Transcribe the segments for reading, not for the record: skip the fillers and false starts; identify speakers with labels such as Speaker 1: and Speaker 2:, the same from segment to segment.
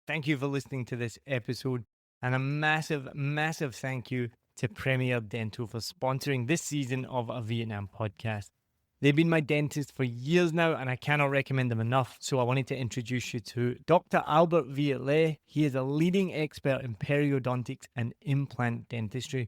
Speaker 1: Thank you for listening to this episode. And a massive, massive thank you to Premier Dental for sponsoring this season of a Vietnam podcast. They've been my dentist for years now, and I cannot recommend them enough. So I wanted to introduce you to Dr. Albert Viet. He is a leading expert in periodontics and implant dentistry.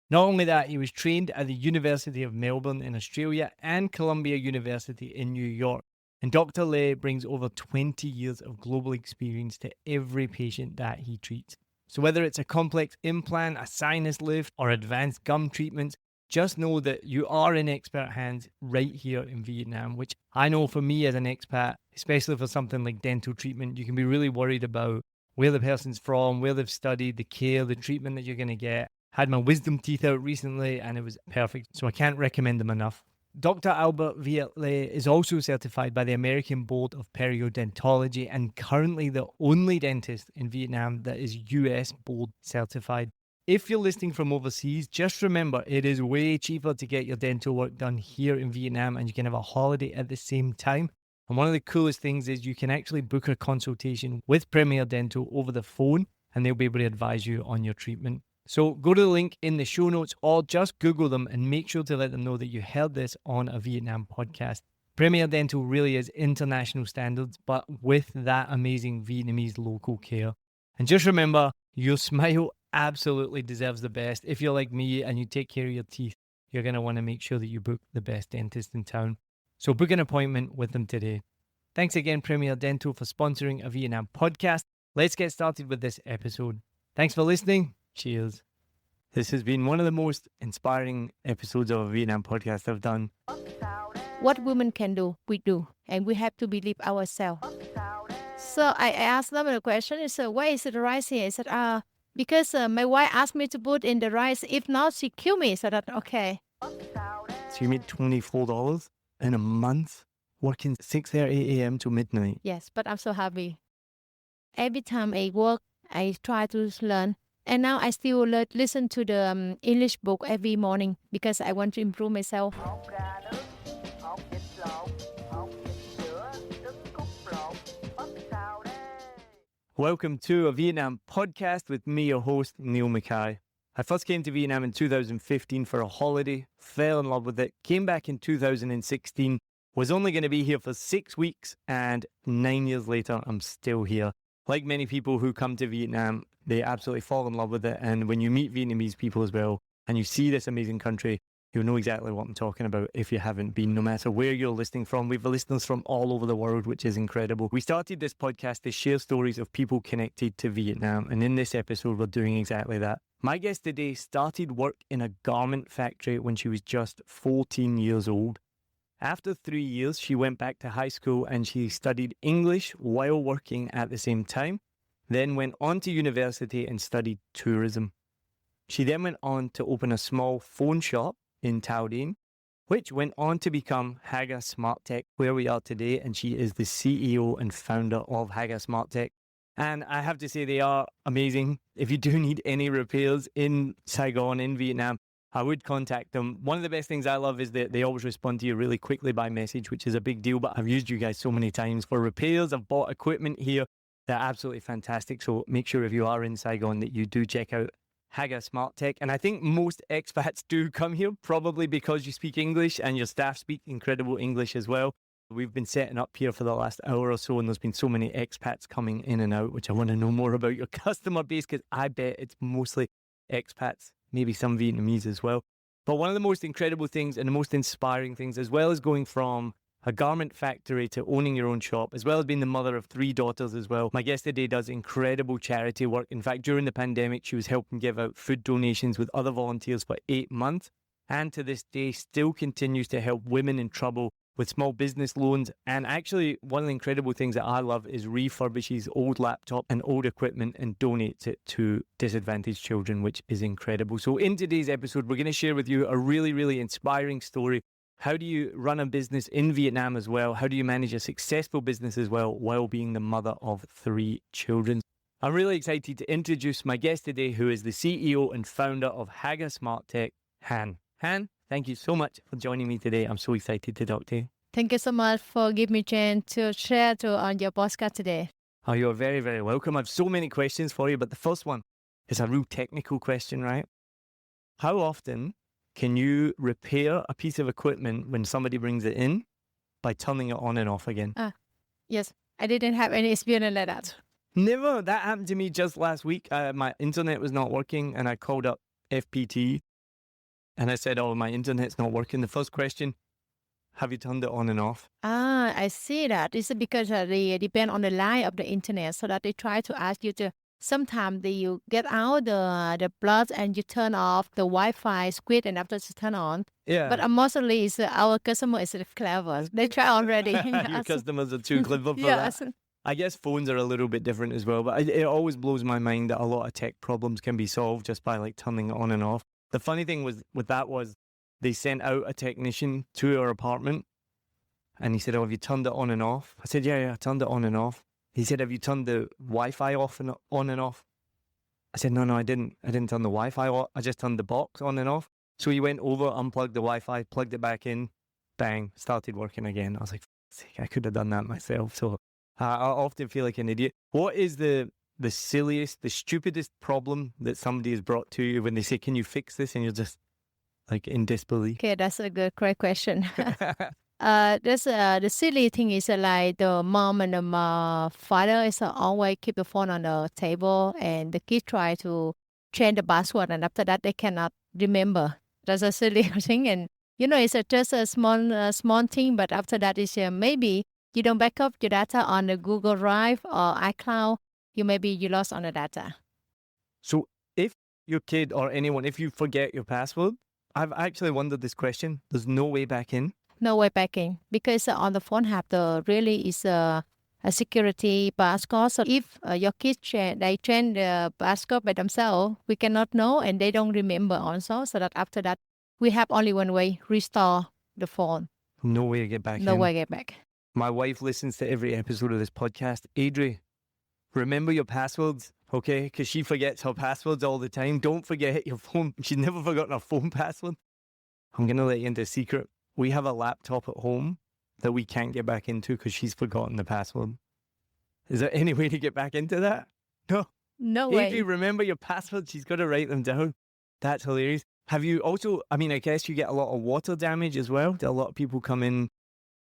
Speaker 1: Not only that, he was trained at the University of Melbourne in Australia and Columbia University in New York. And Dr. Lay brings over 20 years of global experience to every patient that he treats. So whether it's a complex implant, a sinus lift, or advanced gum treatments, just know that you are in expert hands right here in Vietnam, which I know for me as an expat, especially for something like dental treatment, you can be really worried about where the person's from, where they've studied, the care, the treatment that you're going to get. Had my wisdom teeth out recently and it was perfect, so I can't recommend them enough. Dr. Albert Viet is also certified by the American Board of Periodontology and currently the only dentist in Vietnam that is US board certified. If you're listening from overseas, just remember it is way cheaper to get your dental work done here in Vietnam and you can have a holiday at the same time. And one of the coolest things is you can actually book a consultation with Premier Dental over the phone and they'll be able to advise you on your treatment. So go to the link in the show notes or just Google them and make sure to let them know that you heard this on a Vietnam podcast. Premier Dental really is international standards, but with that amazing Vietnamese local care. And just remember, your smile absolutely deserves the best. If you're like me and you take care of your teeth, you're going to want to make sure that you book the best dentist in town. So book an appointment with them today. Thanks again, Premier Dental, for sponsoring a Vietnam podcast. Let's get started with this episode. Thanks for listening. Cheers. This has been one of the most inspiring episodes of a Vietnam podcast I've done.
Speaker 2: What women can do, we do, and we have to believe ourselves. So I asked them the question, I said, why is it rice here? I said, because my wife asked me to put in the rice. If not, she kill me. So that, okay.
Speaker 1: So you made $24 in a month, working 6:30 a.m. to midnight.
Speaker 2: Yes, but I'm so happy. Every time I work, I try to learn. And now I still listen to the English book every morning because I want to improve myself.
Speaker 1: Welcome to a Vietnam podcast with me, your host, Neil Mackay. I first came to Vietnam in 2015 for a holiday, fell in love with it, came back in 2016, was only going to be here for 6 weeks, and 9 years later, I'm still here. Like many people who come to Vietnam, they absolutely fall in love with it. And when you meet Vietnamese people as well, and you see this amazing country, you'll know exactly what I'm talking about if you haven't been, no matter where you're listening from. We have listeners from all over the world, which is incredible. We started this podcast to share stories of people connected to Vietnam. And in this episode, we're doing exactly that. My guest today started work in a garment factory when she was just 14 years old. After 3 years, she went back to high school and she studied English while working at the same time, then went on to university and studied tourism. She then went on to open a small phone shop in Thao Dien, which went on to become Haga SmartTech, where we are today, and she is the CEO and founder of Haga SmartTech. And I have to say, they are amazing. If you do need any repairs in Saigon, in Vietnam, I would contact them. One of the best things I love is that they always respond to you really quickly by message, which is a big deal, but I've used you guys so many times for repairs. I've bought equipment here. They're absolutely fantastic. So make sure if you are in Saigon that you do check out Haga SmartTech. And I think most expats do come here probably because you speak English and your staff speak incredible English as well. We've been setting up here for the last hour or so, and there's been so many expats coming in and out, which I want to know more about your customer base because I bet it's mostly expats, maybe some Vietnamese as well. But one of the most incredible things and the most inspiring things, as well as going from a garment factory to owning your own shop, as well as being the mother of 3 daughters as well. My guest today does incredible charity work. In fact, during the pandemic, she was helping give out food donations with other volunteers for 8 months. And to this day, still continues to help women in trouble with small business loans. And actually, one of the incredible things that I love is refurbishes old laptop and old equipment and donates it to disadvantaged children, which is incredible. So in today's episode, we're going to share with you a really, really inspiring story. How do you run a business in Vietnam as well? How do you manage a successful business as well while being the mother of 3 children? I'm really excited to introduce my guest today, who is the CEO and founder of Haga SmartTech, Hanh. Hanh, thank you so much for joining me today. I'm so excited to talk to you.
Speaker 2: Thank you so much for giving me a chance to share on your podcast today.
Speaker 1: Oh, you're very, very welcome. I have so many questions for you, but the first one is a real technical question, right? How often can you repair a piece of equipment when somebody brings it in by turning it on and off again?
Speaker 2: Yes, I didn't have any experience like that.
Speaker 1: Never. That happened to me just last week. My internet was not working and I called up FPT and I said, oh, my internet's not working. The first question, have you turned it on and off?
Speaker 2: I see that. It's because they depend on the line of the internet, so that they try to ask you to. Sometimes you get out the plug and you turn off the Wi-Fi switch, and after to turn on.
Speaker 1: Yeah.
Speaker 2: But mostly, our customer is clever. They try already.
Speaker 1: Your customers are too clever for that. I guess phones are a little bit different as well, but it always blows my mind that a lot of tech problems can be solved just by like turning it on and off. The funny thing was with that was they sent out a technician to our apartment and he said, oh, have you turned it on and off? I said, yeah, I turned it on and off. He said, have you turned the Wi-Fi off and on and off? I said, no, I didn't. I didn't turn the Wi-Fi off. I just turned the box on and off. So he went over, unplugged the Wi-Fi, plugged it back in, bang, started working again. I was like, I could have done that myself. So I often feel like an idiot. What is the silliest, the stupidest problem that somebody has brought to you when they say, can you fix this? And you're just like in disbelief.
Speaker 2: Okay, that's a great question. The silly thing is like the mom and the father is always keep the phone on the table, and the kids try to change the password, and after that they cannot remember. That's a silly thing, and it's just a small thing. But after that is maybe you don't back up your data on the Google Drive or iCloud. You lost on the data.
Speaker 1: So if your kid or anyone, if you forget your password, I've actually wondered this question. There's no way back in.
Speaker 2: No way back in, because on the phone have is a security passcode. So if your kids change the passcode by themselves, we cannot know, and they don't remember also. So that after that, we have only one way: restore the phone.
Speaker 1: No way to get back in.
Speaker 2: No way to get back.
Speaker 1: My wife listens to every episode of this podcast. Adri, remember your passwords, okay? Because she forgets her passwords all the time. Don't forget your phone. She's never forgotten her phone password. I'm going to let you into a secret. We have a laptop at home that we can't get back into because she's forgotten the password. Is there any way to get back into that? No.
Speaker 2: No way.
Speaker 1: Adri, remember your password. She's got to write them down. That's hilarious. Have you also, I guess you get a lot of water damage as well. A lot of people come in.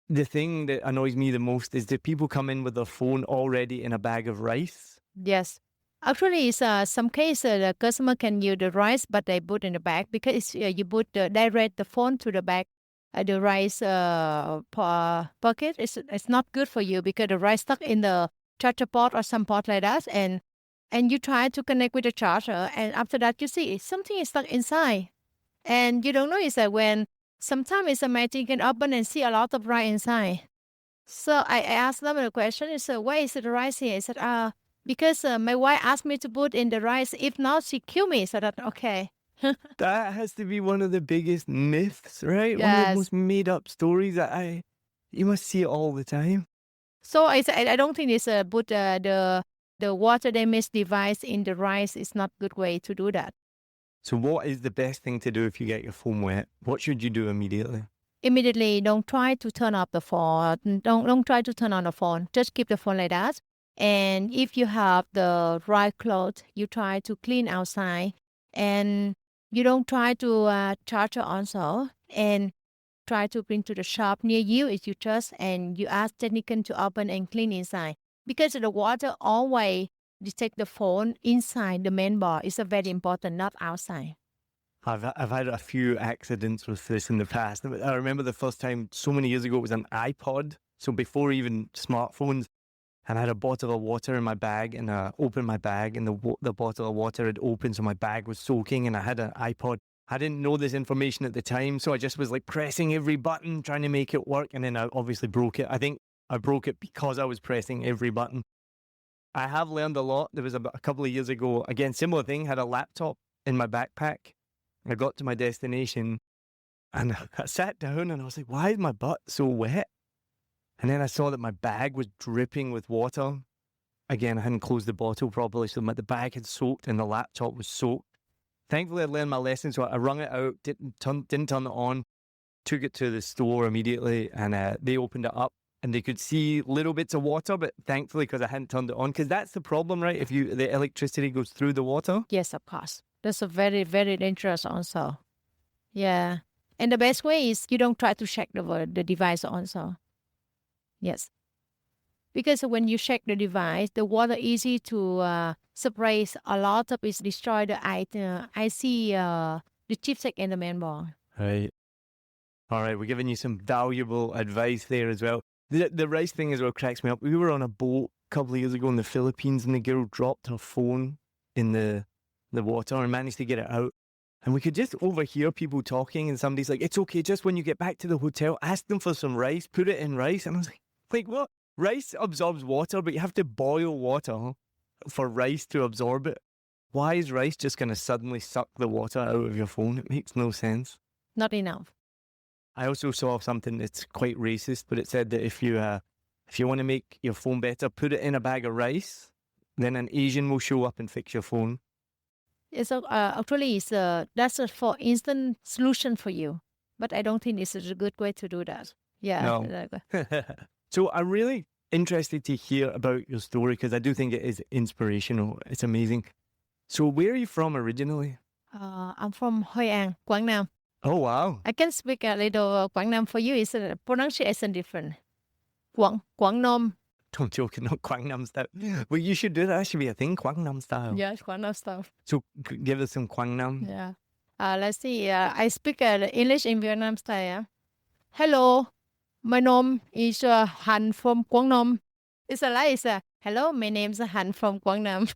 Speaker 1: The thing that annoys me the most is that people come in with their phone already in a bag of rice.
Speaker 2: Yes. Actually, it's some case the customer can use the rice, but they put in the bag because you put direct the phone to the bag. The rice pocket, it's not good for you because the rice stuck in the charger port or some port like that, and you try to connect with the charger, and after that you see something is stuck inside, and you don't know is that when sometimes it's amazing you can open and see a lot of rice inside. So I asked them the question, is why is the rice here? I said, because my wife asked me to put in the rice. If not, she kill me. So that okay.
Speaker 1: That has to be one of the biggest myths, right?
Speaker 2: Yes.
Speaker 1: One of the most made-up stories that you must see it all the time.
Speaker 2: So I don't think it's put the water damage device in the rice is not good way to do that.
Speaker 1: So what is the best thing to do if you get your phone wet? What should you do immediately?
Speaker 2: Immediately, don't try to turn off the phone. Don't try to turn on the phone. Just keep the phone like that. And if you have the right clothes, you try to clean outside, and you don't try to charge it also, and try to bring to the shop near you if you trust, and you ask technician to open and clean inside. Because the water always detect the phone inside the main board. It's very important, not outside.
Speaker 1: I've had a few accidents with this in the past. I remember the first time so many years ago, it was an iPod. So before even smartphones, and I had a bottle of water in my bag, and I opened my bag, and the bottle of water had opened, so my bag was soaking, and I had an iPod. I didn't know this information at the time, so I just was like pressing every button, trying to make it work, and then I obviously broke it. I think I broke it because I was pressing every button. I have learned a lot. There was a couple of years ago, again, similar thing, had a laptop in my backpack. I got to my destination, and I sat down, and I was like, why is my butt so wet? And then I saw that my bag was dripping with water. Again, I hadn't closed the bottle properly, so the bag had soaked and the laptop was soaked. Thankfully, I learned my lesson, so I wrung it out, didn't turn it on, took it to the store immediately, and they opened it up. and they could see little bits of water, but thankfully, because I hadn't turned it on, because that's the problem, right? If the electricity goes through the water.
Speaker 2: Yes, of course. That's a very, very dangerous also. Yeah. And the best way is you don't try to check the device also. Yes. Because when you check the device, the water easy to spray a lot of it, destroy the IC, the chipset and the mainboard.
Speaker 1: Right. All right, we're giving you some valuable advice there as well. The rice thing as well cracks me up. We were on a boat a couple of years ago in the Philippines, and the girl dropped her phone in the water and managed to get it out. And we could just overhear people talking, and somebody's like, "It's okay, just when you get back to the hotel, ask them for some rice, put it in rice." And I was like, what? Rice absorbs water, but you have to boil water for rice to absorb it. Why is rice just going to suddenly suck the water out of your phone? It makes no sense.
Speaker 2: Not enough.
Speaker 1: I also saw something that's quite racist, but it said that if you want to make your phone better, put it in a bag of rice, then an Asian will show up and fix your phone.
Speaker 2: It's actually that's a for instant solution for you, but I don't think it's a good way to do that. Yeah.
Speaker 1: No. So I'm really interested to hear about your story because I do think it is inspirational. It's amazing. So where are you from originally?
Speaker 2: I'm from Hoi An, Quảng Nam.
Speaker 1: Oh, wow.
Speaker 2: I can speak a little Quảng Nam for you. It's a pronunciation different. Quảng Nam.
Speaker 1: Don't joke, not Quảng Nam style. Well, you should do that. That should be a thing, Quảng Nam style.
Speaker 2: Yeah, Quảng Nam style.
Speaker 1: So give us some Quảng Nam.
Speaker 2: Yeah. Let's see. I speak English in Vietnam style. Hello, my name is Hanh from Quảng Nam. It's hello, my name is Hanh from Quảng Nam.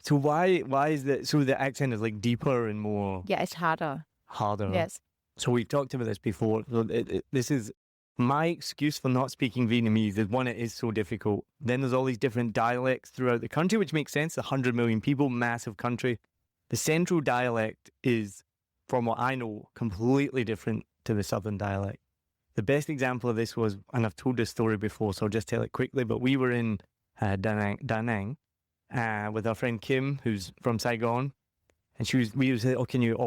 Speaker 1: So why is that? So the accent is like deeper and more...
Speaker 2: Yeah, it's harder.
Speaker 1: Harder.
Speaker 2: Yes.
Speaker 1: So we've talked about this before. So this is my excuse for not speaking Vietnamese is one, it is so difficult. Then there's all these different dialects throughout the country, which makes sense. 100 million people, massive country. The central dialect is, from what I know, completely different to the southern dialect. The best example of this was, and I've told this story before, so I'll just tell it quickly, but we were in Da Nang with our friend Kim, who's from Saigon. And we would say, "Oh, can you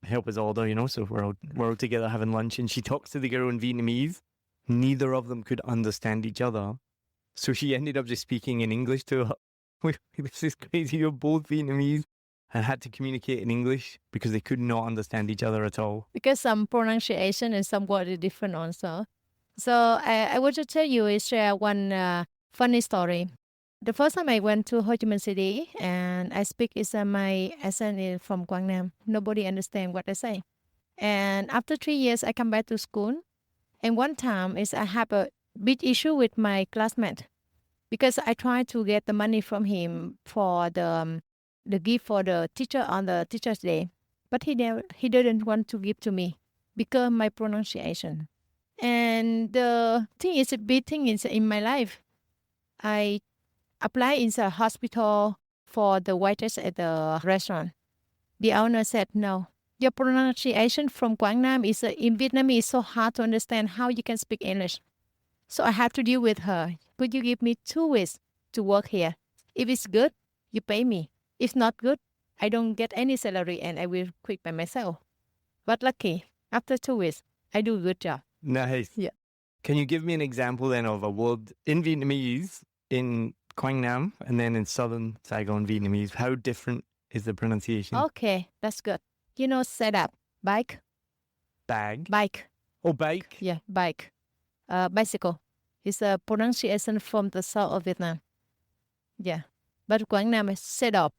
Speaker 1: help us order, you know?" So we're all together having lunch, and she talks to the girl in Vietnamese. Neither of them could understand each other. So she ended up just speaking in English to her. This is crazy. You're both Vietnamese, and had to communicate in English because they could not understand each other at all.
Speaker 2: Because some pronunciation is somewhat different also. So I want to tell you, share one funny story. The first time I went to Ho Chi Minh City and I speak, my accent is from Quảng Nam. Nobody understands what I say. And after 3 years, I come back to school. And one time I have a big issue with my classmate because I tried to get the money from him for the gift for the teacher on the Teacher's Day. But he didn't want to give to me because my pronunciation. And the thing is, a big thing is in my life. I apply in the hospital for the waitress at the restaurant. The owner said, "No, your pronunciation from Quảng Nam is in Vietnamese is so hard to understand how you can speak English." So I have to deal with her. Could you give me 2 weeks to work here? If it's good, you pay me. If not good, I don't get any salary and I will quit by myself. But lucky, after 2 weeks, I do a good job.
Speaker 1: Nice.
Speaker 2: Yeah.
Speaker 1: Can you give me an example then of a word in Vietnamese, in Quảng Nam, and then in southern Saigon Vietnamese? How different is the pronunciation?
Speaker 2: Okay, that's good. You know, setup, bike.
Speaker 1: Bike. Oh, bike?
Speaker 2: Yeah, bike. Bicycle. It's a pronunciation from the south of Vietnam. Yeah. But Quảng Nam is setup.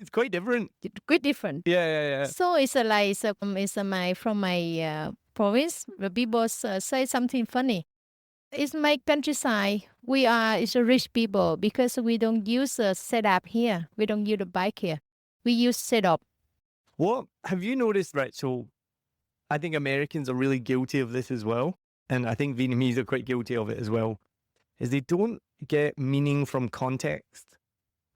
Speaker 1: It's quite different.
Speaker 2: Quite different.
Speaker 1: Yeah.
Speaker 2: So it's from my province. The people say something funny. It's my countryside. It's a rich people because we don't use a setup here. We don't use a bike here. We use setup.
Speaker 1: What have you noticed? Right. So I think Americans are really guilty of this as well. And I think Vietnamese are quite guilty of it as well. Is they don't get meaning from context.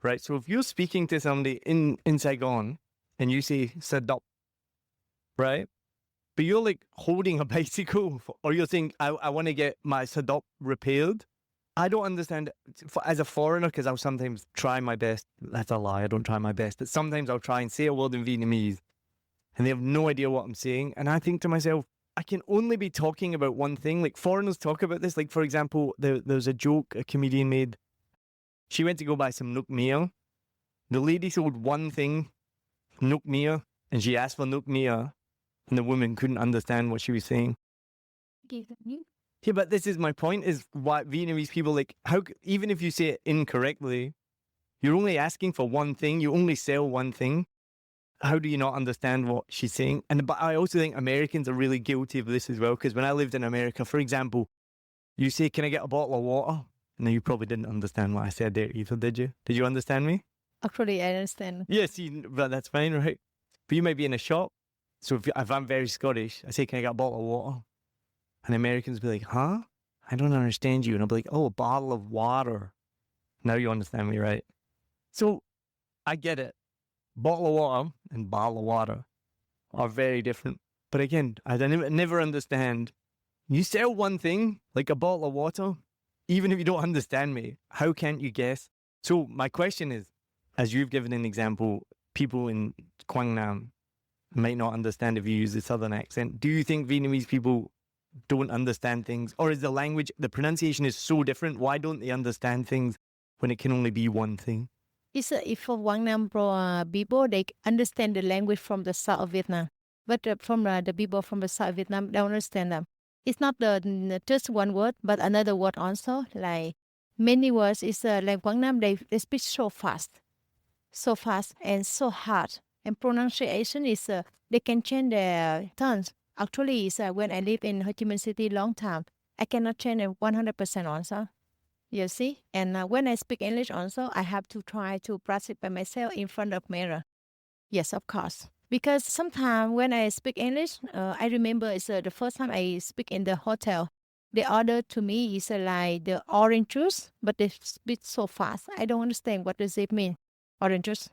Speaker 1: Right. So if you're speaking to somebody in Saigon and you say setup, right? But you're like holding a bicycle, or you're saying, I want to get my setup repaired. I don't understand as a foreigner, because I'll sometimes try my best. That's a lie. I don't try my best. But sometimes I'll try and say a word in Vietnamese and they have no idea what I'm saying. And I think to myself, I can only be talking about one thing. Like foreigners talk about this. Like, for example, there's a joke a comedian made. She went to go buy some nook meal. The lady sold one thing, nook meal, and she asked for nook meal, and the woman couldn't understand what she was saying. Yeah, but this is my point, is why Vietnamese people, like, even if you say it incorrectly, you're only asking for one thing, you only sell one thing. How do you not understand what she's saying? But I also think Americans are really guilty of this as well, because when I lived in America, for example, you say, can I get a bottle of water? And you probably didn't understand what I said there either, did you? Did you understand me?
Speaker 2: Actually, I understand.
Speaker 1: Yes, but that's fine, right? But you might be in a shop. So if I'm very Scottish, I say, can I get a bottle of water? And Americans will be like, huh? I don't understand you. And I'll be like, oh, a bottle of water. Now you understand me, right? So I get it. Bottle of water and bottle of water are very different. But again, I never understand. You sell one thing, like a bottle of water, even if you don't understand me, how can't you guess? So my question is, as you've given an example, people in Quảng Nam might not understand if you use the southern accent. Do you think Vietnamese people don't understand things? Or is the language, the pronunciation is so different? Why don't they understand things when it can only be one thing?
Speaker 2: It's if for Quảng Nam people, they understand the language from the south of Vietnam. But from the people from the south of Vietnam, don't understand them. It's not just one word, but another word also. Like many words, it's like Quảng Nam, they speak so fast and so hard. And pronunciation is, they can change their tones. Actually, it's, when I live in Ho Chi Minh City long time, I cannot change it 100% also. You see? And when I speak English also, I have to try to practice by myself in front of mirror. Yes, of course. Because sometimes when I speak English, I remember it's the first time I speak in the hotel. The order to me is like the orange juice, but they speak so fast. I don't understand what does it mean. Orange juice.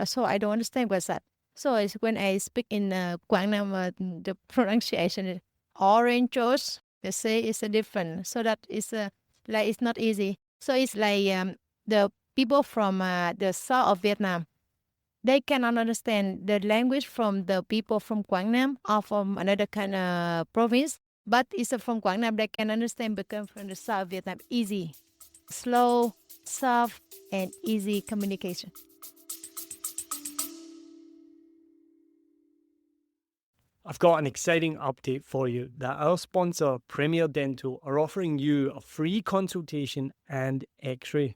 Speaker 2: So I don't understand what's that. So it's when I speak in Quảng Nam, the pronunciation is orange juice. They say it's a different. So that is like it's not easy. So it's like the people from the south of Vietnam, they cannot understand the language from the people from Quảng Nam or from another kind of province. But it's from Quảng Nam, they can understand because from the south of Vietnam, easy, slow, soft, and easy communication.
Speaker 3: I've got an exciting update for you that our sponsor, Premier Dental, are offering you a free consultation and x-ray.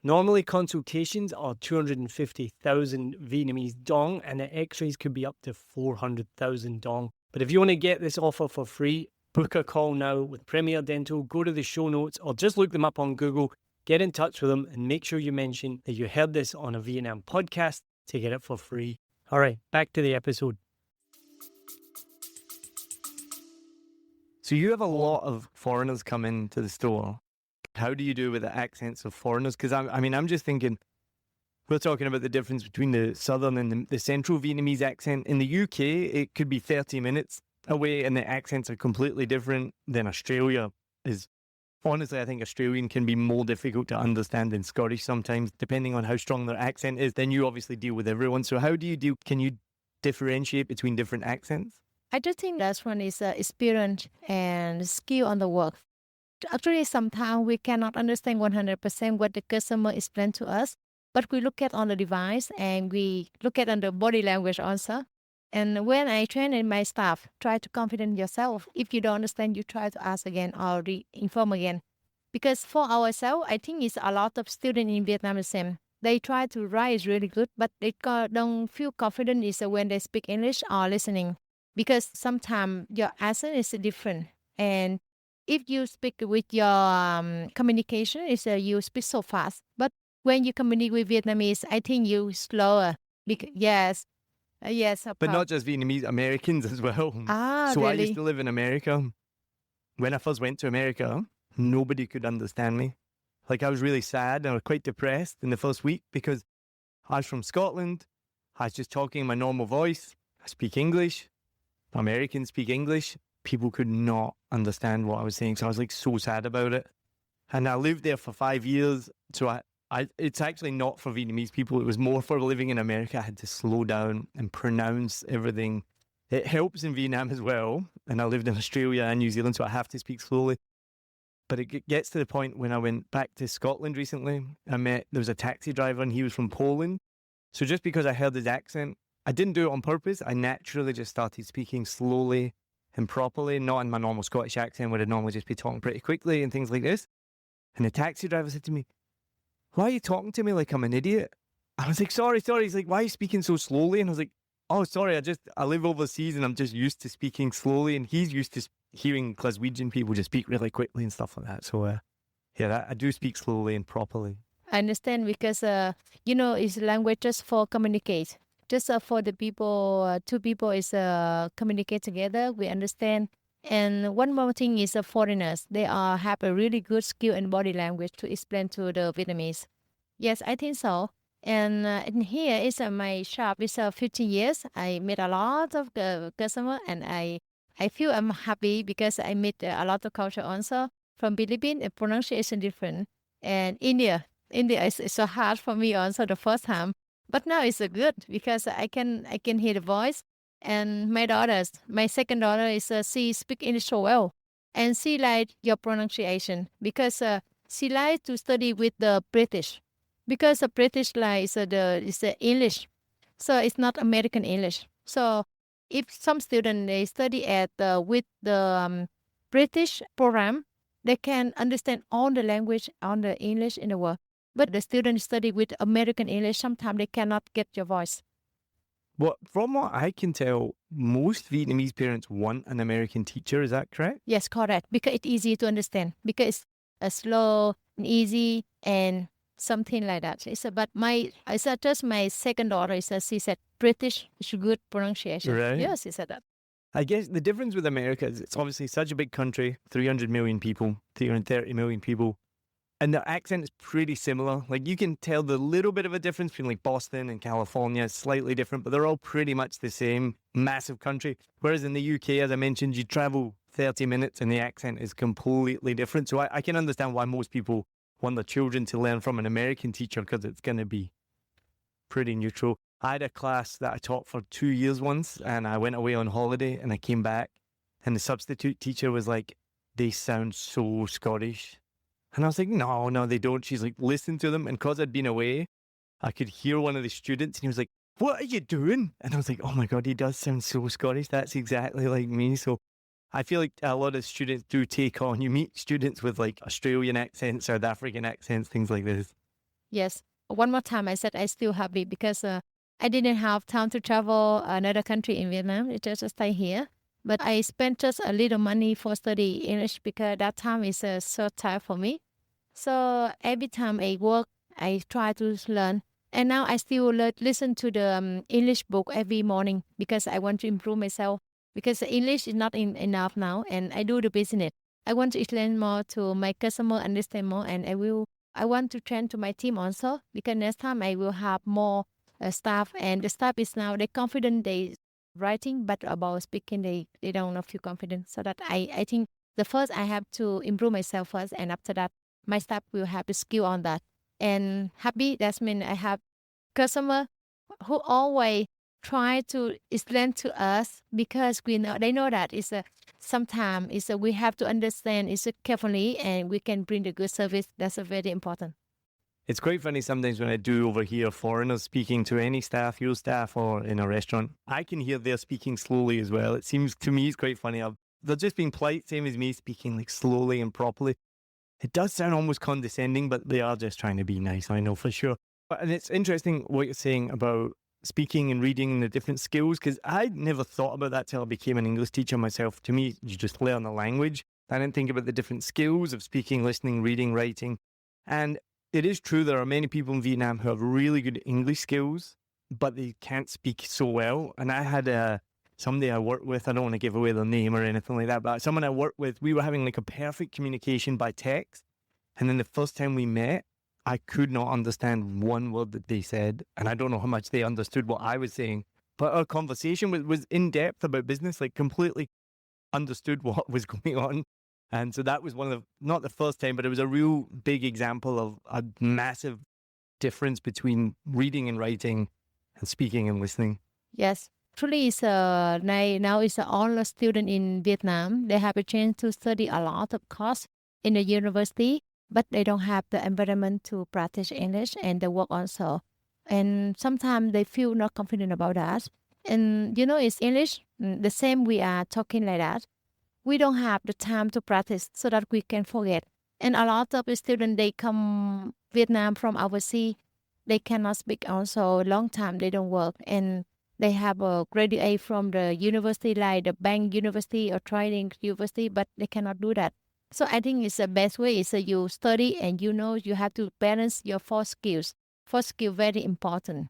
Speaker 3: Normally, consultations are 250,000 Vietnamese dong, and the x-rays could be up to 400,000 dong. But if you want to get this offer for free, book a call now with Premier Dental, go to the show notes, or just look them up on Google, get in touch with them, and make sure you mention that you heard this on a Vietnam podcast to get it for free. All right, back to the episode.
Speaker 1: So you have a lot of foreigners come into the store. How do you do with the accents of foreigners? Because I'm just thinking, we're talking about the difference between the southern and the central Vietnamese accent. In the UK, it could be 30 minutes away and the accents are completely different than Australia is. Honestly, I think Australian can be more difficult to understand than Scottish sometimes, depending on how strong their accent is. Then you obviously deal with everyone. So how do you can you differentiate between different accents?
Speaker 2: I just think last one is experience and skill on the work. Actually, sometimes we cannot understand 100% what the customer explained to us, but we look at on the device and we look at on the body language also. And when I train in my staff, try to confident yourself. If you don't understand, you try to ask again or inform again. Because for ourselves, I think it's a lot of students in Vietnam the same. They try to write really good, but they don't feel confident is when they speak English or listening. Because sometimes your accent is different. And if you speak with your communication, you speak so fast. But when you communicate with Vietnamese, I think you slower. Yes.
Speaker 1: But not just Vietnamese, Americans as well. So
Speaker 2: really?
Speaker 1: I used to live in America. When I first went to America, nobody could understand me. Like I was really sad and I was quite depressed in the first week because I was from Scotland. I was just talking in my normal voice. I speak English. Americans speak English. People could not understand what I was saying. So I was like so sad about it. And I lived there for 5 years. So it's actually not for Vietnamese people. It was more for living in America. I had to slow down and pronounce everything It helps in Vietnam as well. And I lived in Australia and New Zealand, so I have to speak slowly. But it gets to the point when I went back to Scotland recently, there was a taxi driver and he was from Poland. So just because I heard his accent, I didn't do it on purpose. I naturally just started speaking slowly and properly, not in my normal Scottish accent where I'd normally just be talking pretty quickly and things like this. And the taxi driver said to me, "Why are you talking to me like I'm an idiot?" I was like, sorry. He's like, "Why are you speaking so slowly?" And I was like, "Oh, sorry, I live overseas and I'm just used to speaking slowly." And he's used to hearing Glaswegian people just speak really quickly and stuff like that. So, I do speak slowly and properly.
Speaker 2: I understand because, it's language just for communicate. Just for the people, two people is communicate together. We understand. And one more thing is foreigners. They have a really good skill in body language to explain to the Vietnamese. Yes, I think so. And in here is my shop. It's 50 years. I met a lot of customer, and I feel I'm happy because I meet a lot of culture also. From Philippines, pronunciation different, and India is so hard for me also the first time. But now it's good because I can hear the voice. And my second daughter is she speak English so well, and she like your pronunciation because she like to study with the British, because the British like is the English, so it's not American English. So if some student they study at with the British program, they can understand all the language on the English in the world. But the students study with American English, sometimes they cannot get your voice.
Speaker 1: Well, from what I can tell, most Vietnamese parents want an American teacher. Is that correct?
Speaker 2: Yes, correct. Because it's easy to understand. Because it's slow and easy and something like that. Just my second daughter she said British is good pronunciation.
Speaker 1: Right.
Speaker 2: Yes, she said that.
Speaker 1: I guess the difference with America is it's obviously such a big country, 300 million people, 330 million people. And the accent is pretty similar. Like you can tell the little bit of a difference between like Boston and California. It's slightly different, but they're all pretty much the same massive country. Whereas in the UK, as I mentioned, you travel 30 minutes and the accent is completely different. So I can understand why most people want their children to learn from an American teacher because it's going to be pretty neutral. I had a class that I taught for 2 years once and I went away on holiday and I came back and the substitute teacher was like, "They sound so Scottish." And I was like, no, they don't. She's like, "Listen to them." And because I'd been away, I could hear one of the students and he was like, "What are you doing?" And I was like, oh my God, he does sound so Scottish. That's exactly like me. So I feel like a lot of students do take on, you meet students with like Australian accents, South African accents, things like this.
Speaker 2: Yes. One more time, I said I still happy because I didn't have time to travel another country in Vietnam. I just stay here. But I spent just a little money for study English because that time is so tight for me. So every time I work, I try to learn. And now I still listen to the English book every morning because I want to improve myself. Because English is not enough now, and I do the business. I want to explain more to my customer, understand more, and I want to train to my team also because next time I will have more staff, and the staff is now they confident they writing, but about speaking they don't feel confident. So that I think the first I have to improve myself first, and after that my staff will have the skill on that. And happy, that means I have customer who always try to explain to us because they know that it's sometimes we have to understand carefully and we can bring the good service. That's very important.
Speaker 1: It's quite funny sometimes when I do overhear foreigners speaking to any staff, your staff, or in a restaurant. I can hear they're speaking slowly as well. It seems to me it's quite funny. They're just being polite, same as me, speaking like slowly and properly. It does sound almost condescending, but they are just trying to be nice, I know for sure. And it's interesting what you're saying about speaking and reading and the different skills, because I never thought about that till I became an English teacher myself. To me, you just learn the language. I didn't think about the different skills of speaking, listening, reading, writing. And it is true there are many people in Vietnam who have really good English skills, but they can't speak so well. And I had somebody I worked with, I don't want to give away their name or anything like that, but someone I worked with, we were having like a perfect communication by text. And then the first time we met, I could not understand one word that they said. And I don't know how much they understood what I was saying. But our conversation was in depth about business, like completely understood what was going on. And so that was one of not the first time, but it was a real big example of a massive difference between reading and writing and speaking and listening.
Speaker 2: Yes. Truly, now is all the student in Vietnam. They have a chance to study a lot of course in the university, but they don't have the environment to practice English and the work also. And sometimes they feel not confident about that. And it's English, the same we are talking like that. We don't have the time to practice so that we can forget. And a lot of the students, they come Vietnam from overseas, they cannot speak also long time, they don't work. And they have a graduate from the university, like the bank university or training university, but they cannot do that. So I think it's the best way is you study and you have to balance your four skills. Four skills very important.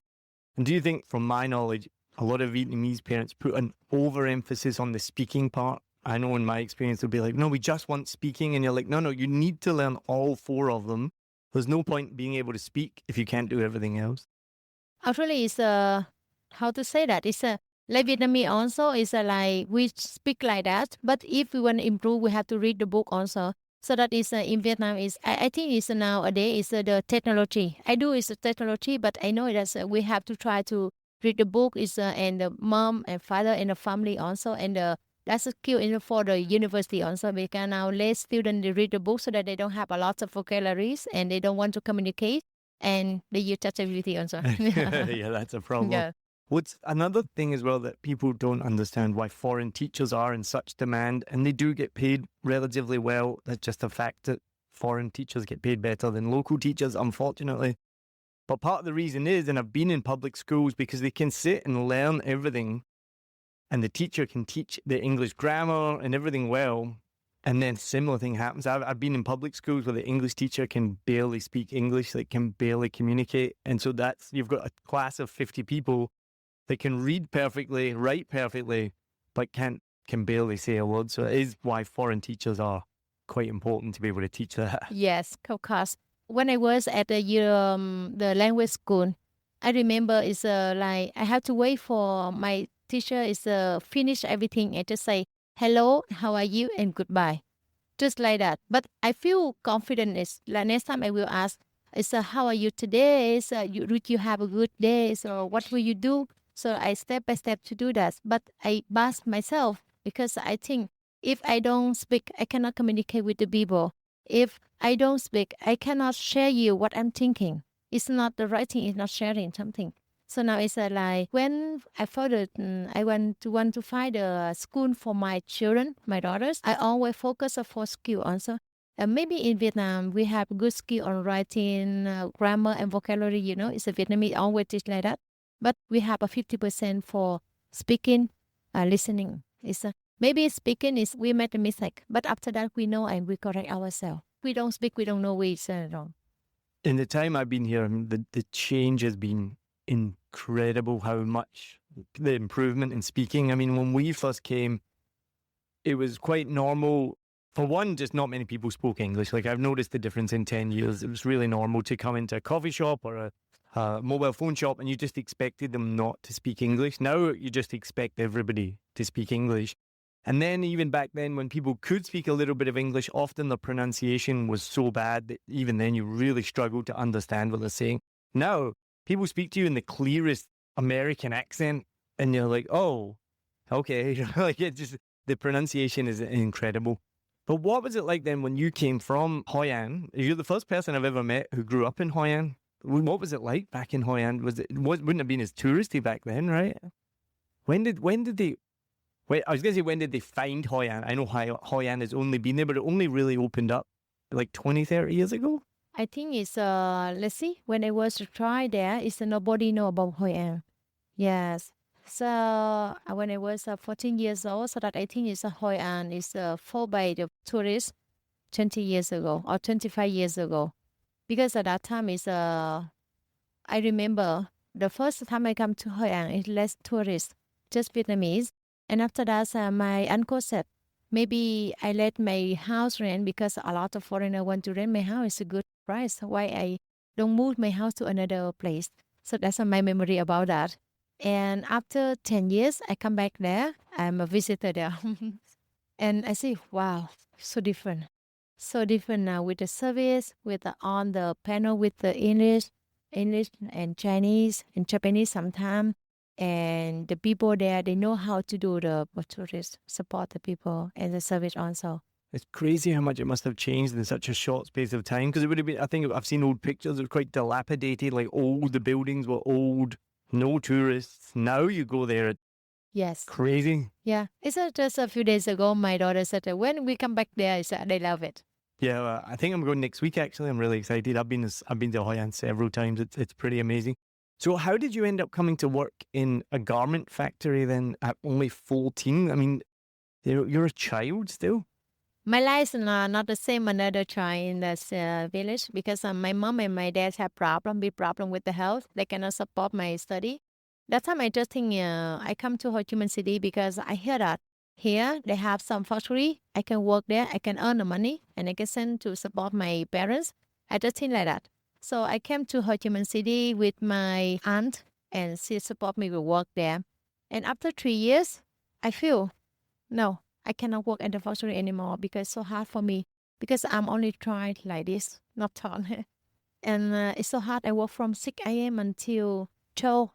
Speaker 1: And do you think, from my knowledge, a lot of Vietnamese parents put an overemphasis on the speaking part? I know in my experience, they'll be like, no, we just want speaking. And you're like, no, you need to learn all four of them. There's no point being able to speak if you can't do everything else.
Speaker 2: Actually, it's how to say that? It's like Vietnamese also is like we speak like that. But if we want to improve, we have to read the book also. So that is in Vietnam is I think it's nowadays is the technology. I do is the technology, but I know that we have to try to read the book is and the mom and father and the family also and that's a skill for the university also. We can now let students read the book so that they don't have a lot of vocabularies and they don't want to communicate and they use ChatGPT also.
Speaker 1: Yeah, that's a problem.
Speaker 2: Yeah.
Speaker 1: What's another thing as well that people don't understand why foreign teachers are in such demand, and they do get paid relatively well. That's just a fact that foreign teachers get paid better than local teachers, unfortunately. But part of the reason is, and I've been in public schools because they can sit and learn everything, and the teacher can teach the English grammar and everything well. And then similar thing happens. I've been in public schools where the English teacher can barely speak English, they can barely communicate. And so you've got a class of 50 people that can read perfectly, write perfectly, but can barely say a word. So it is why foreign teachers are quite important to be able to teach that.
Speaker 2: Yes, of course. When I was at the language school, I remember it's like I have to wait for my teacher is finish everything and just say hello, how are you, and goodbye, just like that. But I feel confident. Is like next time I will ask, is how are you today? Is did you have a good day? So what will you do? So I step by step to do that. But I pass myself because I think if I don't speak, I cannot communicate with the people. If I don't speak, I cannot share you what I'm thinking. It's not the right thing. It's not sharing something. So now it's like when I thought that I want to find a school for my children, my daughters, I always focus on for skill also. Maybe in Vietnam, we have good skill on writing, grammar and vocabulary, it's a Vietnamese always teach like that. But we have a 50% for speaking, listening. Maybe speaking is we made a mistake, but after that we know and we correct ourselves. We don't speak, we don't know we said wrong.
Speaker 1: In the time I've been here, the change has been incredible how much the improvement in speaking. I mean, when we first came, it was quite normal. For one, just not many people spoke English. Like I've noticed the difference in 10 years. It was really normal to come into a coffee shop or a mobile phone shop and you just expected them not to speak English. Now you just expect everybody to speak English. And then even back then when people could speak a little bit of English, often the pronunciation was so bad that even then you really struggled to understand what they're saying. Now people speak to you in the clearest American accent and you're like, oh, okay. Like it just, the pronunciation is incredible. But what was it like then when you came from Hoi An? You're the first person I've ever met who grew up in Hoi An. What was it like back in Hoi An? Wouldn't have been as touristy back then, right? When did they? Wait, I was going to say, when did they find Hoi An? I know Hoi An has only been there, but it only really opened up like 20, 30 years ago.
Speaker 2: I think it's, let's see, when I was to try there, it's nobody know about Hoi An. Yes. So when I was 14 years old, so that I think it's Hoi An is full by the tourists 20 years ago or 25 years ago. Because at that time is, I remember the first time I come to Hoi An, it's less tourists, just Vietnamese. And after that, my uncle said, maybe I let my house rent because a lot of foreigners want to rent my house. It's a good price. Why I don't move my house to another place? So that's my memory about that. And after 10 years, I come back there. I'm a visitor there. And I see, wow, so different. So different now with the service, on the panel with the English and Chinese and Japanese sometimes. And the people there, they know how to do support the people and the service also.
Speaker 1: It's crazy how much it must have changed in such a short space of time. Because it would have been, I think I've seen old pictures, it was quite dilapidated, like old, the buildings were old, no tourists. Now you go there, it's
Speaker 2: Yes.
Speaker 1: crazy.
Speaker 2: Yeah. It's just a few days ago, my daughter said, when we come back there, they love it.
Speaker 1: Yeah, I think I'm going next week, actually. I'm really excited. I've been to Hoi An several times. It's pretty amazing. So how did you end up coming to work in a garment factory then at only 14? I mean, you're a child still?
Speaker 2: My life is not the same another child in this village because my mom and my dad have big problem with the health. They cannot support my study. That time I just think I come to Ho Chi Minh City because I hear that here they have some factory. I can work there. I can earn the money and I can send to support my parents. I just think like that. So I came to Ho Chi Minh City with my aunt and she support me with work there. And after 3 years, I feel, no, I cannot work at the factory anymore because it's so hard for me because I'm only trying like this, not taught. And it's so hard. I work from 6 a.m. until 12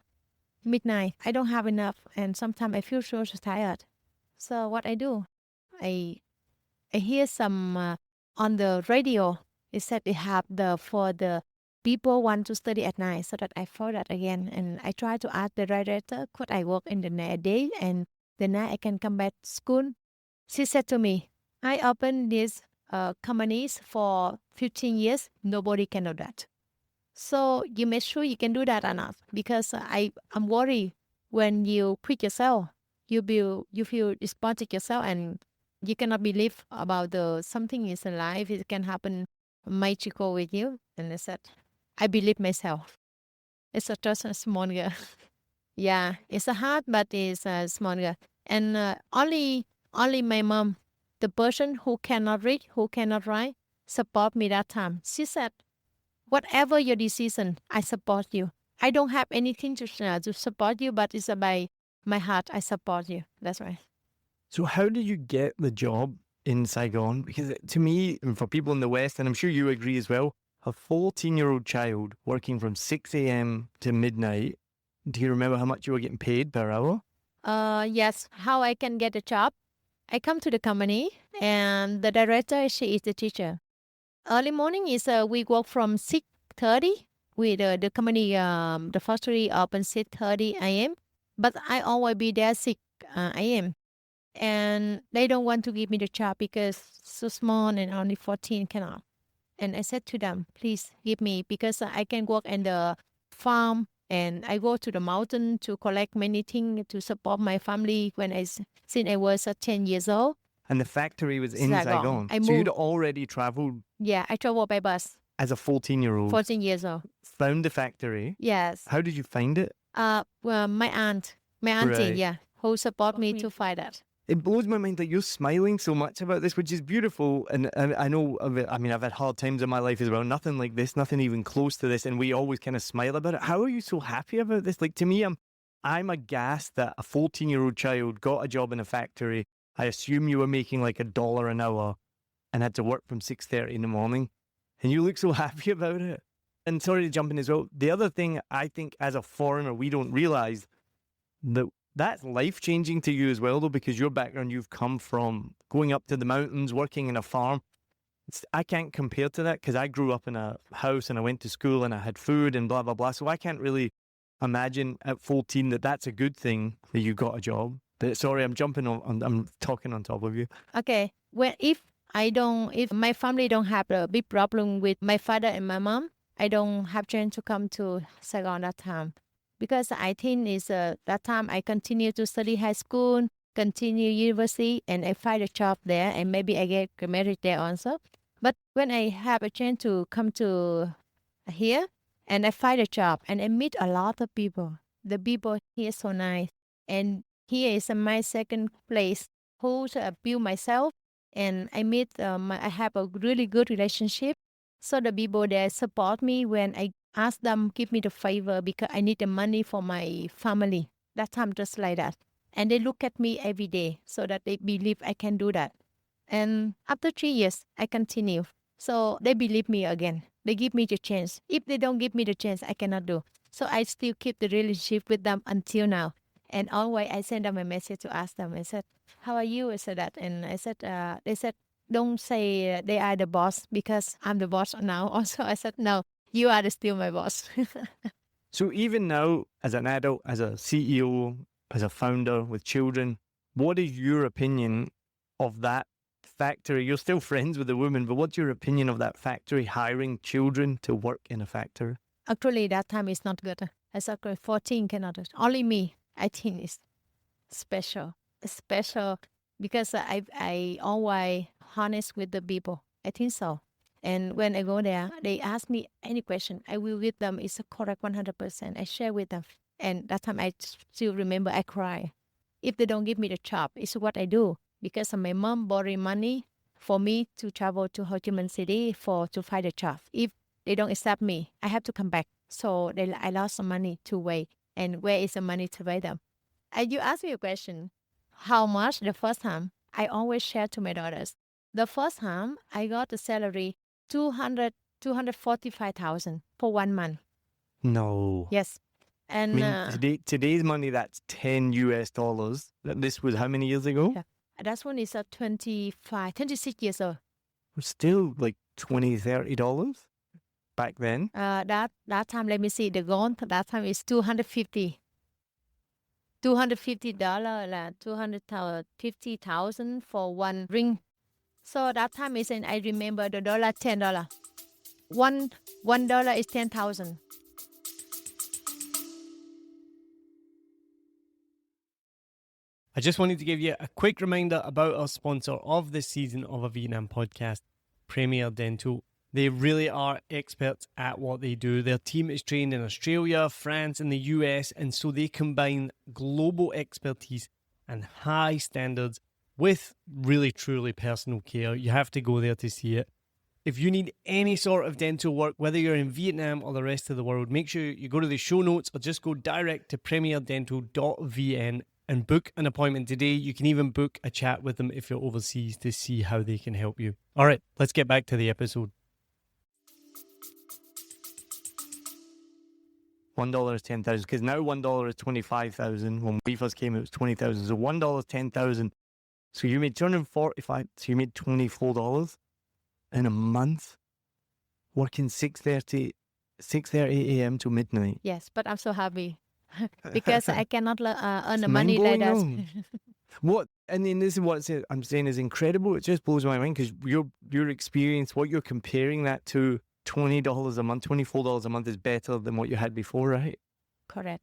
Speaker 2: midnight. I don't have enough and sometimes I feel so tired. So what I do, I hear some on the radio. It said they have for the people want to study at night, so that I follow that again. And I try to ask the director, could I work in the day and the night I can come back to school? She said to me, I opened these companies for 15 years. Nobody can do that. So you make sure you can do that or not, because I'm worried when you quit yourself, you feel responsible yourself and you cannot believe about something is in life. It can happen magical with you. And I said, I believe myself. It's just a small girl. Yeah, it's a hard, but it's a small girl. And only my mom, the person who cannot read, who cannot write, support me that time. She said, whatever your decision, I support you. I don't have anything to support you, but it's by my heart, I support you. That's right.
Speaker 1: So how did you get the job in Saigon? Because to me, and for people in the West, and I'm sure you agree as well, a 14-year-old child working from 6 a.m. to midnight, do you remember how much you were getting paid per hour?
Speaker 2: Yes. How I can get a job? I come to the company and the director, she is the teacher. Early morning is we work from 6:30. The company, the factory open 6:30 a.m. But I always be there 6 a.m. And they don't want to give me the job because so small and only 14 cannot. And I said to them, please give me because I can work in the farm and I go to the mountain to collect many things to support my family since I was 10 years old.
Speaker 1: And the factory was in Saigon.
Speaker 2: I
Speaker 1: So you'd
Speaker 2: moved.
Speaker 1: already traveled
Speaker 2: Yeah, I travel by bus.
Speaker 1: as a 14-year-old.
Speaker 2: 14 years old.
Speaker 1: Found the factory.
Speaker 2: Yes.
Speaker 1: How did you find it?
Speaker 2: Well, my auntie,
Speaker 1: Right.
Speaker 2: yeah, who support me to find that.
Speaker 1: It blows my mind that you're smiling so much about this, which is beautiful. And I know, I've had hard times in my life as well. Nothing like this, nothing even close to this. And we always kind of smile about it. How are you so happy about this? Like, to me, I'm aghast that a 14-year-old child got a job in a factory. I assume you were making like $1 an hour and had to work from 6:30 in the morning. And you look so happy about it. And sorry to jump in as well. The other thing I think as a foreigner, we don't realize that's life-changing to you as well, though, because your background, you've come from going up to the mountains, working in a farm. I can't compare to that because I grew up in a house and I went to school and I had food and blah, blah, blah. So I can't really imagine at 14 that that's a good thing that you got a job. But sorry, I'm talking on top of you.
Speaker 2: Okay. Well, if my family don't have a big problem with my father and my mom, I don't have chance to come to Saigon that time. Because I think is that time I continue to study high school, continue university, and I find a job there, and maybe I get married there also. But when I have a chance to come to here, and I find a job, and I meet a lot of people. The people here so nice, and here is my second place who build myself, and I meet I have a really good relationship. So the people there support me when I ask them give me the favor because I need the money for my family. That time just like that. And they look at me every day so that they believe I can do that. And after 3 years, I continue. So they believe me again. They give me the chance. If they don't give me the chance, I cannot do. So I still keep the relationship with them until now. And always I send them a message to ask them. I said, how are you? I said that. And I said, they said, don't say they are the boss because I'm the boss now. Also, I said, no, you are still my boss.
Speaker 1: So even now, as an adult, as a CEO, as a founder with children, what is your opinion of that factory? You're still friends with the woman, but what's your opinion of that factory hiring children to work in a factory?
Speaker 2: Actually, that time is not good. I said, 14 cannot do it. Only me, I think it's special. Special because I always honest with the people. I think so. And when I go there, they ask me any question. I will give them. It's correct 100%. I share with them. And that time I still remember I cry. If they don't give me the job, it's what I do. Because my mom borrowed money for me to travel to Ho Chi Minh City to find a job. If they don't accept me, I have to come back. So I lost some money to wait. And where is the money to pay them? You asked me a question. How much the first time? I always share to my daughters. The first time I got the salary 245,000 for 1 month.
Speaker 1: No.
Speaker 2: Yes.
Speaker 1: I
Speaker 2: And
Speaker 1: mean, today's money, that's $10. This was how many years ago?
Speaker 2: yeah, that's when it's 26 years old.
Speaker 1: Still like $20, $30 back then.
Speaker 2: That time, let me see, the gold, that time is $250. $250, 250,000 for one ring. So that time is, and I remember the dollar, $10. $1 is 10,000.
Speaker 3: I just wanted to give you a quick reminder about our sponsor of this season of a Vietnam podcast, Premier Dental. They really are experts at what they do. Their team is trained in Australia, France, and the US, and so they combine global expertise and high standards with really, truly personal care. You have to go there to see it. If you need any sort of dental work, whether you're in Vietnam or the rest of the world, make sure you go to the show notes or just go direct to premierdental.vn and book an appointment today. You can even book a chat with them if you're overseas to see how they can help you. All right, let's get back to the episode.
Speaker 1: $1 is 10,000 because now $1 is 25,000. When we first came, it was 20,000. So $1 is 10,000. So you made 245. So you made $24 in a month, working 6:30 a.m. to midnight.
Speaker 2: Yes, but I'm so happy because I cannot earn the
Speaker 1: It's
Speaker 2: money like that.
Speaker 1: mind-blowing, What, I mean, this is what I'm saying is incredible. It just blows my mind because your experience, what you're comparing that to, $20 a month, $24 a month is better than what you had before, right?
Speaker 2: Correct.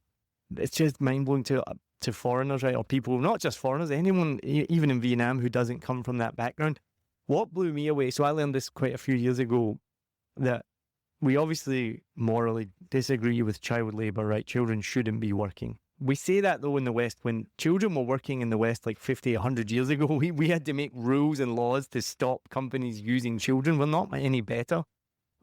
Speaker 1: It's just mind-blowing to foreigners, right? Or people, not just foreigners, anyone, even in Vietnam who doesn't come from that background. What blew me away, so I learned this quite a few years ago, that we obviously morally disagree with child labour, right? Children shouldn't be working. We say that though in the West. When children were working in the West like 50, 100 years ago, we had to make rules and laws to stop companies using children. We're not any better.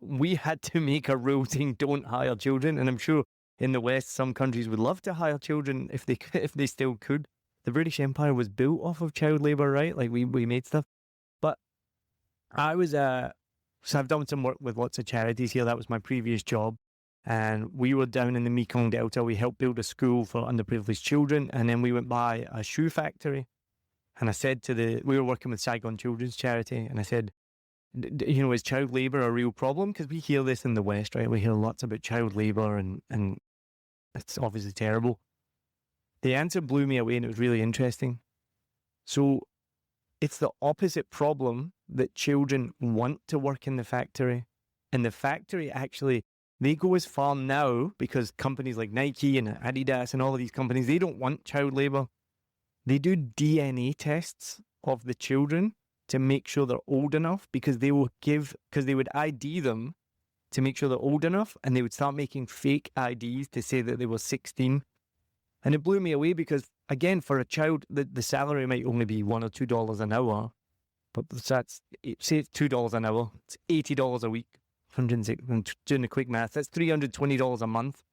Speaker 1: We had to make a rule saying don't hire children. And I'm sure in the West, some countries would love to hire children if they still could. The British Empire was built off of child labour, right? Like we made stuff. But I was, so I've done some work with lots of charities here. That was my previous job. And we were down in the Mekong Delta. We helped build a school for underprivileged children. And then we went by a shoe factory. And I said we were working with Saigon Children's Charity. And I said, is child labour a real problem? Because we hear this in the West, right? We hear lots about child labour and it's obviously terrible. The answer blew me away and it was really interesting. So it's the opposite problem that children want to work in the factory. And the factory actually, they go as far now because companies like Nike and Adidas and all of these companies, they don't want child labour. They do DNA tests of the children to make sure they're old enough because they would ID them to make sure they're old enough, and they would start making fake IDs to say that they were 16. And it blew me away because, again, for a child, the salary might only be $1 or $2 an hour, but that's, say it's $2 an hour, it's $80 a week, 106, I'm doing the quick math, that's $320 a month,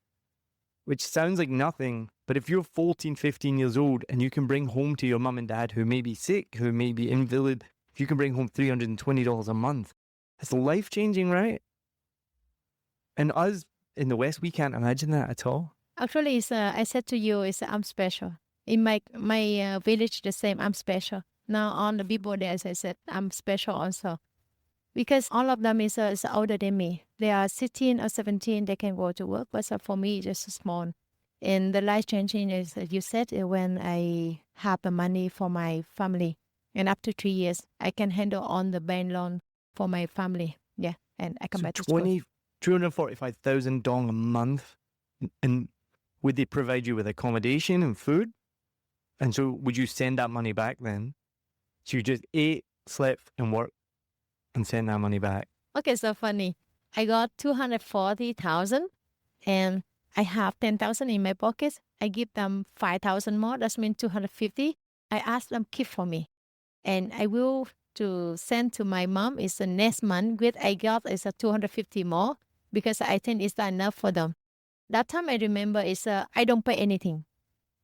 Speaker 1: which sounds like nothing. But if you're 14, 15 years old and you can bring home to your mum and dad who may be sick, who may be invalid, if you can bring home $320 a month, it's life-changing, right? And us in the West, we can't imagine that at all.
Speaker 2: Actually, I said to you, I'm special. In my village, the same, I'm special. Now on the people there, as I said, I'm special also. Because all of them is older than me. They are 16 or 17, they can go to work, but for me, just small. And the life changing is, you said, when I have the money for my family. And after 3 years, I can handle on the bank loan for my family. Yeah, and I come back to school.
Speaker 1: 245,000 dong a month. And would they provide you with accommodation and food? And so would you send that money back then? So you just ate, slept, and worked and send that money back?
Speaker 2: Okay, so funny. I got 240,000 and I have 10,000 in my pocket. I give them 5,000 more. That means 250. I ask them keep for me. And I will to send to my mom is the next month. What I got is a 250 more because I think it's not enough for them. That time I remember is I don't pay anything.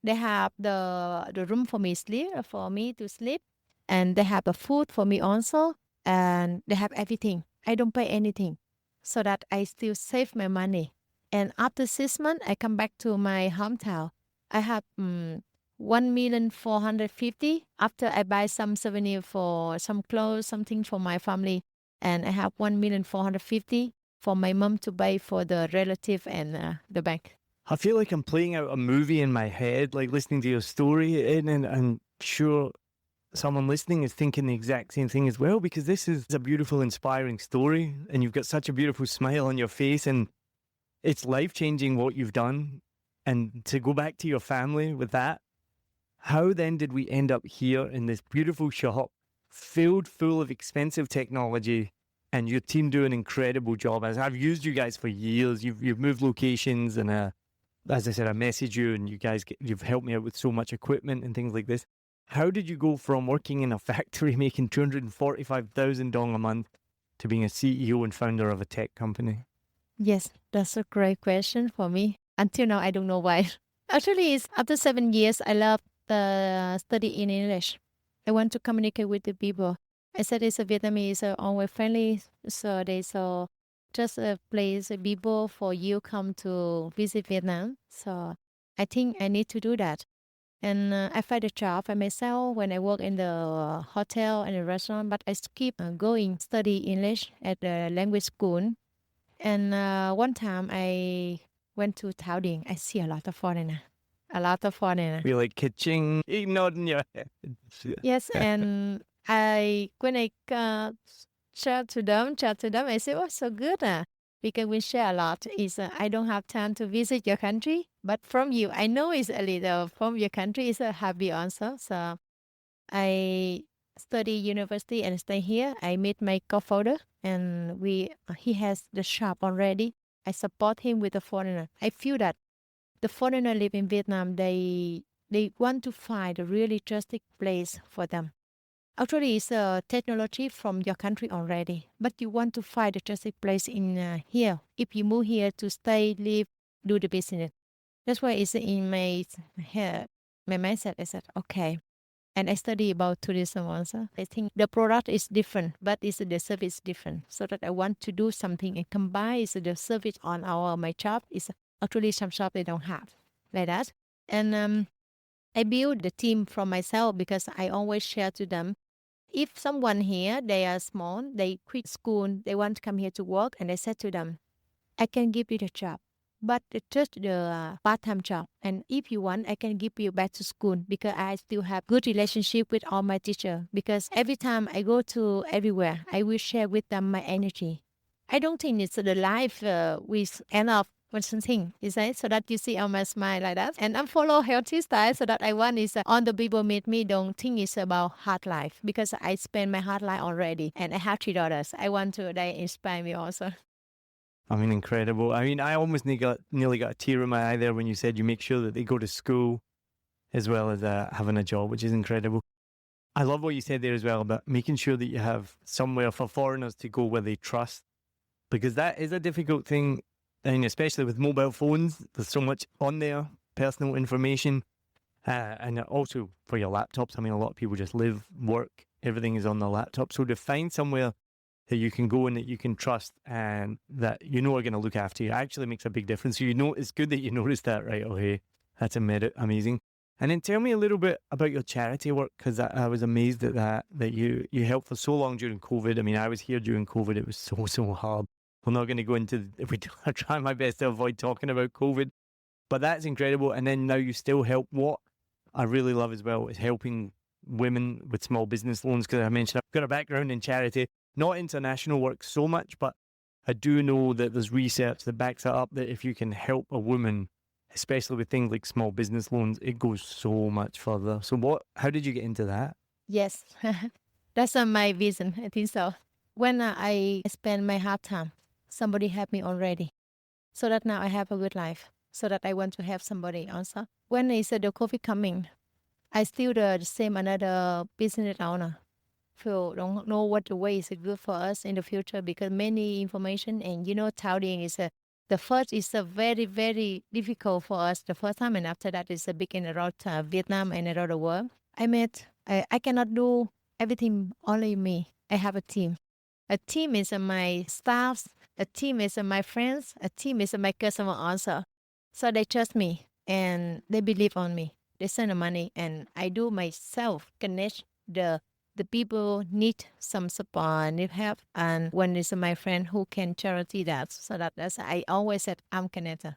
Speaker 2: They have the room for me to sleep, and they have the food for me also, and they have everything. I don't pay anything, so that I still save my money. And after 6 months, I come back to my hometown. I have 1,450,000 after I buy some souvenir for some clothes, something for my family, and I have 1,450,000 for my mom to buy for the relative and the bank.
Speaker 1: I feel like I'm playing out a movie in my head, like listening to your story, and I'm sure someone listening is thinking the exact same thing as well, because this is a beautiful, inspiring story, and you've got such a beautiful smile on your face, and it's life-changing what you've done. And to go back to your family with that, how then did we end up here in this beautiful shop filled full of expensive technology, and your team do an incredible job? As I've used you guys for years, you've moved locations, and as I said, I message you, and you've helped me out with so much equipment and things like this. How did you go from working in a factory making 245,000 dong a month to being a CEO and founder of a tech company?
Speaker 2: Yes, that's a great question for me. Until now, I don't know why. Actually, it's after 7 years, I love the study in English. I want to communicate with the people. I said it's a Vietnamese, always friendly, so they saw just a place, people for you come to visit Vietnam. So I think I need to do that. And I find a job for myself when I work in the hotel and the restaurant, but I keep going study English at the language school. And one time I went to Thao Dien. I see a lot of foreigner.
Speaker 1: You're like kitching, nodding your head.
Speaker 2: Yes, and when I chat to them, I say, "Oh, so good, because we share a lot. I don't have time to visit your country, but from you, I know it's a little from your country is happy also." So I study university and stay here. I meet my co-founder, and he has the shop already. I support him with the foreigner. I feel that the foreigner live in Vietnam, they want to find a really trusted place for them. Actually, it's a technology from your country already, but you want to find a trusted place in here. If you move here to stay, live, do the business. That's why it's in my mindset. I said, okay. And I study about tourism also. I think the product is different, but the service different. So that I want to do something and combine the service on my shop. Is actually some shop they don't have like that. And I build the team from myself because I always share to them. If someone here, they are small, they quit school, they want to come here to work, and I said to them, I can give you the job, but it's just the part-time job. And if you want, I can give you back to school because I still have good relationship with all my teachers. Because every time I go to everywhere, I will share with them my energy. I don't think it's the life we end up with something, is it? So that you see on my smile like that. And I follow healthy style so that I want is all the people meet me don't think it's about hard life because I spend my hard life already and I have 3 daughters. I want to, they inspire me also.
Speaker 1: I mean, incredible. I mean, I almost nearly got a tear in my eye there when you said you make sure that they go to school as well as having a job, which is incredible. I love what you said there as well about making sure that you have somewhere for foreigners to go where they trust, because that is a difficult thing. And especially with mobile phones, there's so much on there, personal information, and also for your laptops. I mean, a lot of people just live, work, everything is on the laptop. So to find somewhere that you can go and that you can trust and that are going to look after you actually makes a big difference. So it's good that you noticed that right away. That's amazing. And then tell me a little bit about your charity work, because I was amazed at that you helped for so long during COVID. I mean, I was here during COVID. It was so hard. We're not going to go into, I try my best to avoid talking about COVID, but that's incredible. And then now you still help. What I really love as well is helping women with small business loans, because I mentioned I've got a background in charity, not international work so much, but I do know that there's research that backs it up that if you can help a woman, especially with things like small business loans, it goes so much further. So how did you get into that?
Speaker 2: Yes, that's my vision. I think so. When I spend my hard time, somebody helped me already. So that now I have a good life. So that I want to help somebody also. When is the COVID coming, I still the same another business owner. Feel don't know what the way is good for us in the future, because many information and touting is the first is very, very difficult for us the first time, and after that is a big in around Vietnam and around the world. I cannot do everything only me. I have a team. A team is my staffs. A team is my friends. A team is my customer also. So they trust me and they believe on me. They send the money and I do myself connect the people need some support, need help, and when it's my friend who can charity that. So that's I always said I'm connected.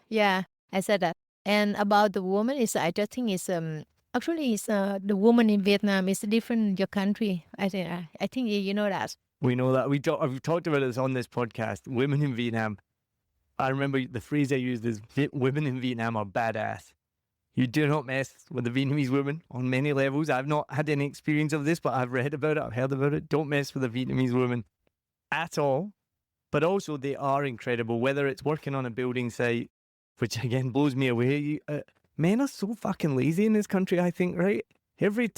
Speaker 2: Yeah, I said that. And about the woman is I just think it's actually it's the woman in Vietnam is different in your country. I think you know that.
Speaker 1: We know that. We've talked about this on this podcast. Women in Vietnam. I remember the phrase I used is women in Vietnam are badass. You do not mess with the Vietnamese women on many levels. I've not had any experience of this, but I've read about it. I've heard about it. Don't mess with the Vietnamese women at all. But also they are incredible, whether it's working on a building site, which again blows me away. Men are so fucking lazy in this country, I think, right? Every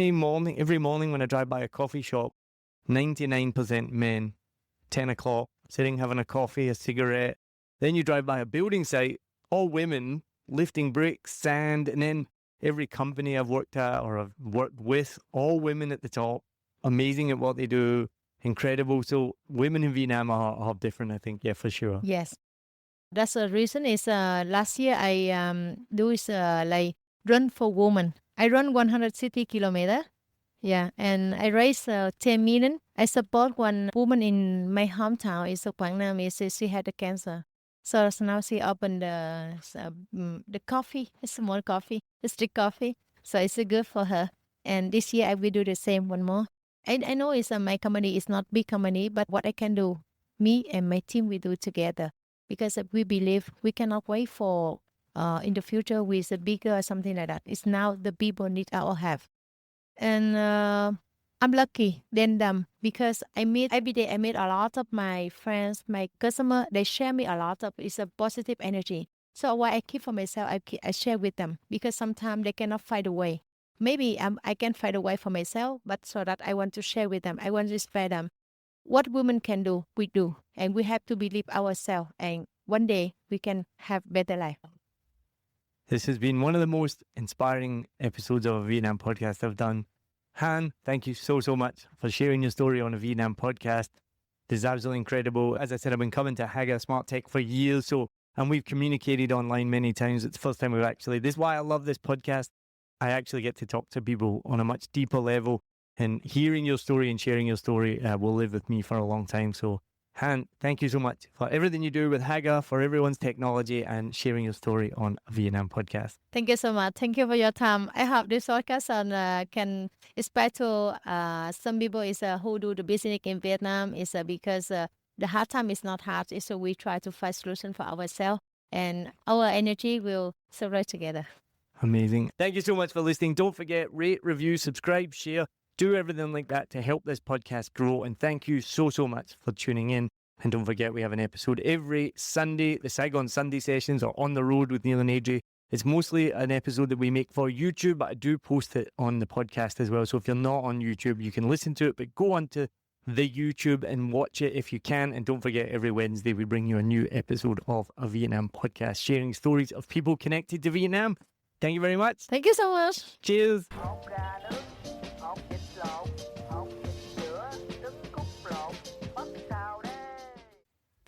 Speaker 1: morning when I drive by a coffee shop, 99% men, 10 o'clock, sitting having a coffee, a cigarette. Then you drive by a building site, all women, lifting bricks, sand, and then every company I've worked at or I've worked with, all women at the top, amazing at what they do, incredible. So women in Vietnam are different, I think, yeah, for sure.
Speaker 2: Yes. That's the reason is last year I do is like run for women. I run 160 kilometers. Yeah, and I raised 10 million. I support one woman in my hometown, is Quảng Nam. She had the cancer. So now she opened the coffee, a small coffee, a street coffee. So it's good for her. And this year I will do the same one more. I know it's my company is not big company, but what I can do, me and my team we do together, because we believe we cannot wait for in the future with a bigger or something like that. It's now the people need our help. And I'm lucky than them because every day I meet a lot of my friends, my customer. They share me a lot of it's a positive energy. So what I keep for myself, I share with them because sometimes they cannot find a way. Maybe I can find a way for myself, but so that I want to share with them. I want to inspire them. What women can do, we do, and we have to believe ourselves. And one day we can have better life.
Speaker 1: This has been one of the most inspiring episodes of a Vietnam podcast I've done. Han, thank you so much for sharing your story on a Vietnam podcast. This is absolutely incredible. As I said, I've been coming to Haga SmartTech for years, and we've communicated online many times. It's the first time this is why I love this podcast. I actually get to talk to people on a much deeper level, and hearing your story and sharing your story will live with me for a long time. So Han, thank you so much for everything you do with Haga, for everyone's technology, and sharing your story on a Vietnam podcast.
Speaker 2: Thank you so much. Thank you for your time. I hope this podcast can inspire to some people who do the business in Vietnam because the hard time is not hard. So we try to find solution for ourselves, and our energy will survive together.
Speaker 1: Amazing. Thank you so much for listening. Don't forget, rate, review, subscribe, share. Do everything like that to help this podcast grow. And thank you so much for tuning in. And don't forget, we have an episode every Sunday. The Saigon Sunday sessions are on the road with Neil and AJ. It's mostly an episode that we make for YouTube, but I do post it on the podcast as well. So if you're not on YouTube, you can listen to it, but go onto the YouTube and watch it if you can. And don't forget, every Wednesday, we bring you a new episode of a Vietnam podcast, sharing stories of people connected to Vietnam. Thank you very much.
Speaker 2: Thank you so much.
Speaker 1: Cheers.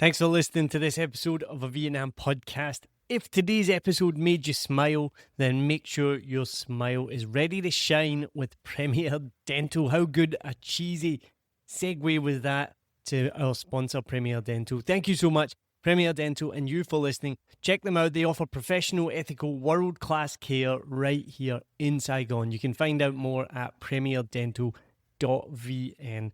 Speaker 3: Thanks for listening to this episode of a Vietnam podcast. If today's episode made you smile, then make sure your smile is ready to shine with Premier Dental. How good a cheesy segue was that to our sponsor, Premier Dental. Thank you so much, Premier Dental, and you for listening. Check them out. They offer professional, ethical, world-class care right here in Saigon. You can find out more at premierdental.vn.